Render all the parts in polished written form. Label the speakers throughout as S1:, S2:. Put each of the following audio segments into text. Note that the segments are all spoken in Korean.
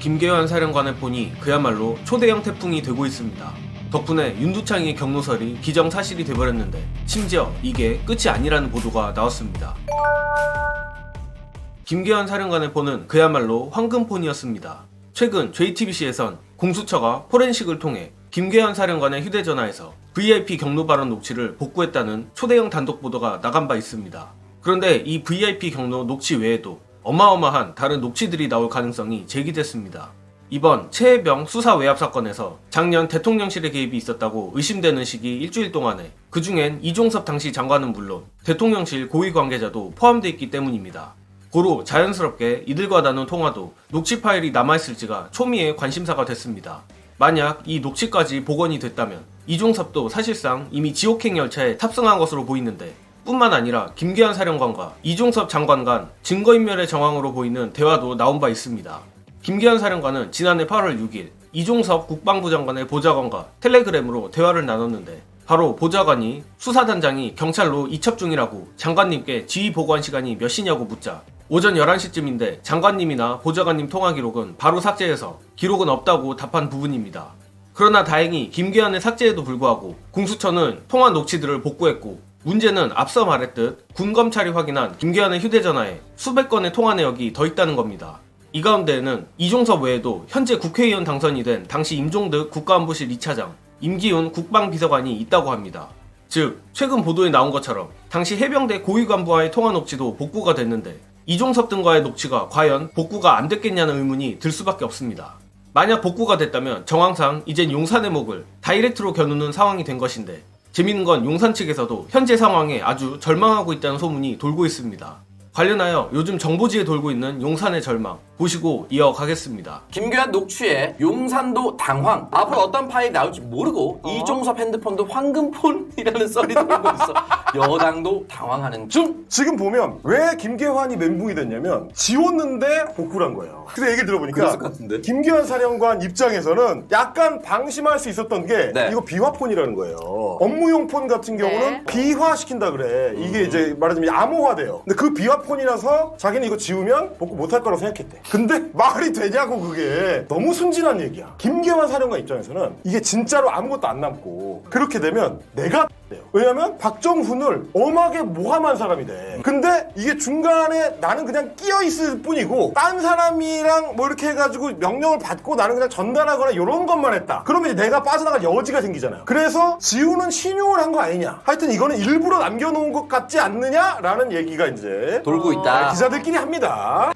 S1: 김계환 사령관의 폰이 그야말로 초대형 태풍이 되고 있습니다. 덕분에 윤두창의 경로설이 기정사실이 돼버렸는데 심지어 이게 끝이 아니라는 보도가 나왔습니다. 김계환 사령관의 폰은 그야말로 황금폰이었습니다. 최근 JTBC에선 공수처가 포렌식을 통해 김계환 사령관의 휴대전화에서 VIP 경로 발언 녹취를 복구했다는 초대형 단독 보도가 나간 바 있습니다. 그런데 이 VIP 경로 녹취 외에도 어마어마한 다른 녹취들이 나올 가능성이 제기됐습니다. 이번 최혜병 수사 외압 사건에서 작년 대통령실의 개입이 있었다고 의심되는 시기 일주일 동안에 그 중엔 이종섭 당시 장관은 물론 대통령실 고위 관계자도 포함되어 있기 때문입니다. 고로 자연스럽게 이들과 나눈 통화도 녹취 파일이 남아있을지가 초미의 관심사가 됐습니다. 만약 이 녹취까지 복원이 됐다면 이종섭도 사실상 이미 지옥행 열차에 탑승한 것으로 보이는데 뿐만 아니라 김계환 사령관과 이종섭 장관 간 증거인멸의 정황으로 보이는 대화도 나온 바 있습니다. 김계환 사령관은 지난해 8월 6일 이종섭 국방부 장관의 보좌관과 텔레그램으로 대화를 나눴는데 바로 보좌관이 수사단장이 경찰로 이첩 중이라고 장관님께 지휘 보고한 시간이 몇 시냐고 묻자 오전 11시쯤인데 장관님이나 보좌관님 통화 기록은 바로 삭제해서 기록은 없다고 답한 부분입니다. 그러나 다행히 김계환의 삭제에도 불구하고 공수처는 통화 녹취들을 복구했고 문제는 앞서 말했듯 군검찰이 확인한 김계환의 휴대전화에 수백 건의 통화 내역이 더 있다는 겁니다. 이 가운데에는 이종섭 외에도 현재 국회의원 당선이 된 당시 임종득 국가안보실 2차장, 임기훈 국방비서관이 있다고 합니다. 즉 최근 보도에 나온 것처럼 당시 해병대 고위 간부와의 통화 녹취도 복구가 됐는데 이종섭 등과의 녹취가 과연 복구가 안 됐겠냐는 의문이 들 수밖에 없습니다. 만약 복구가 됐다면 정황상 이젠 용산의 목을 다이렉트로 겨누는 상황이 된 것인데 재밌는 건 용산 측에서도 현재 상황에 아주 절망하고 있다는 소문이 돌고 있습니다. 관련하여 요즘 정보지에 돌고 있는 용산의 절망 보시고 이어가겠습니다.
S2: 김계환 녹취에 용산도 당황. 앞으로 어떤 파일이 나올지 모르고 이종섭 핸드폰도 황금폰이라는 썰이 돌고 있어. 여당도 당황하는 중.
S3: 지금 보면 왜 김계환이 멘붕이 됐냐면 지웠는데 복구를 한 거예요. 그래서 얘기를 들어보니까
S2: 그랬을 것 같은데?
S3: 김계환 사령관 입장에서는 약간 방심할 수 있었던 게
S2: 네.
S3: 이거 비화폰이라는 거예요. 업무용 폰 같은 경우는 비화시킨다 그래. 이게 이제 말하자면 암호화돼요. 근데 그 비화폰이라서 자기는 이거 지우면 복구 못할 거라고 생각했대. 근데 말이 되냐고. 그게 너무 순진한 얘기야. 김계환 사령관 입장에서는 이게 진짜로 아무것도 안 남고 그렇게 되면 내가 돼요. 왜냐면 박정훈을 엄하게 모함한 사람이 돼. 근데 이게 중간에 나는 그냥 끼어있을 뿐이고 딴 사람이랑 뭐 이렇게 해가지고 명령을 받고 나는 그냥 전달하거나 이런 것만 했다. 그러면 이제 내가 빠져나갈 여지가 생기잖아요. 그래서 지우는 신용을 한 거 아니냐. 하여튼 이거는 일부러 남겨놓은 것 같지 않느냐라는 얘기가 이제
S2: 돌고 있다.
S3: 기자들끼리 합니다.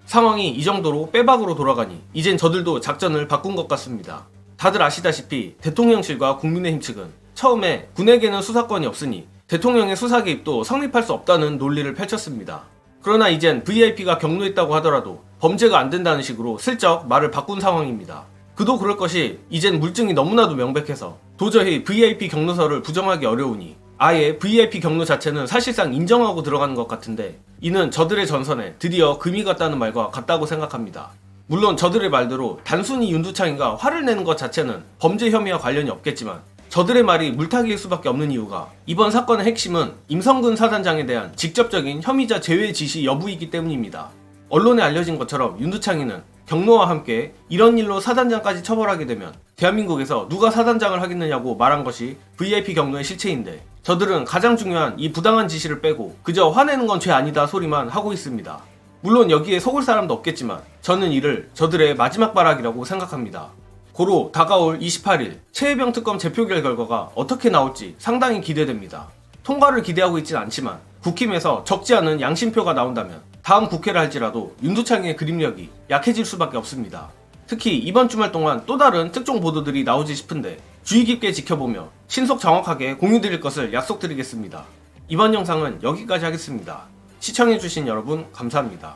S1: 상황이 이 정도로 빼박으로 돌아가니 이젠 저들도 작전을 바꾼 것 같습니다. 다들 아시다시피 대통령실과 국민의힘 측은 처음에 군에게는 수사권이 없으니 대통령의 수사 개입도 성립할 수 없다는 논리를 펼쳤습니다. 그러나 이젠 VIP가 경로했다고 하더라도 범죄가 안 된다는 식으로 슬쩍 말을 바꾼 상황입니다. 그도 그럴 것이 이젠 물증이 너무나도 명백해서 도저히 VIP 경로설을 부정하기 어려우니 아예 VIP 경로 자체는 사실상 인정하고 들어가는 것 같은데 이는 저들의 전선에 드디어 금이 갔다는 말과 같다고 생각합니다. 물론 저들의 말대로 단순히 윤두창이가 화를 내는 것 자체는 범죄 혐의와 관련이 없겠지만 저들의 말이 물타기일 수밖에 없는 이유가 이번 사건의 핵심은 임성근 사단장에 대한 직접적인 혐의자 제외 지시 여부이기 때문입니다. 언론에 알려진 것처럼 윤두창이는 경로와 함께 이런 일로 사단장까지 처벌하게 되면 대한민국에서 누가 사단장을 하겠느냐고 말한 것이 VIP 경로의 실체인데 저들은 가장 중요한 이 부당한 지시를 빼고 그저 화내는 건 죄 아니다 소리만 하고 있습니다. 물론 여기에 속을 사람도 없겠지만 저는 이를 저들의 마지막 발악이라고 생각합니다. 고로 다가올 28일 최혜병 특검 재표결 결과가 어떻게 나올지 상당히 기대됩니다. 통과를 기대하고 있진 않지만 국힘에서 적지 않은 양심표가 나온다면 다음 국회를 할지라도 윤두창의 그림력이 약해질 수밖에 없습니다. 특히 이번 주말 동안 또 다른 특종 보도들이 나오지 싶은데 주의 깊게 지켜보며 신속 정확하게 공유드릴 것을 약속드리겠습니다. 이번 영상은 여기까지 하겠습니다. 시청해주신 여러분 감사합니다.